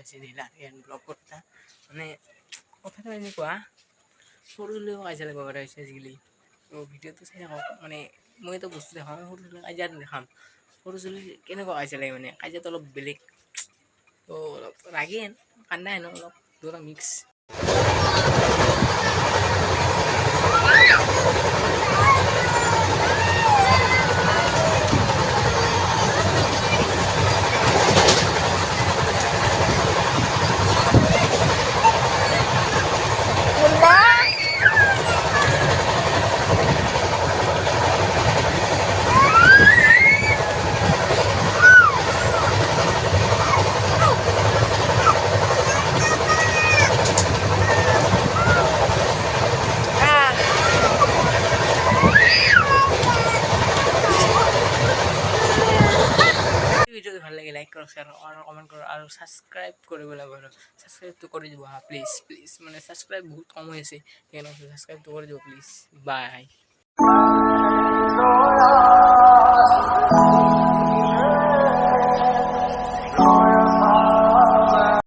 পাইছে দিলা ব্লগ করতা মানে কথাটা এনেকুৱা সৰু ছোৱালীও কাজিয়া লাগিব পাৰে হৈছে আজিকালি তো ভিডিঅ'টো চাই থাকক মানে মইতো বস্তু দেখাম সৰু ছোৱালী কাজিয়া দেখাম সৰু ছোৱালী কেনেকুৱা কাজিয়া লাগে মানে কাজিয়াটো অলপ বেলেগ তো অলপ লাগে কান্দা হেনো অলপ দুটা মিক্স ভিডিঅ'টো ভাল লাগে লাইক কৰক শ্বেয়াৰ আৰু কমেণ্ট কৰক আৰু ছাবস্ক্ৰাইব কৰিব লাগিব আৰু ছাবস্ক্ৰাইবটো কৰি দিব হা প্লিজ প্লিজ মানে ছাবস্ক্ৰাইব বহুত কম হৈ আছে সেইকাৰণে ছাবস্ক্ৰাইবটো কৰি দিব প্লিজ বাই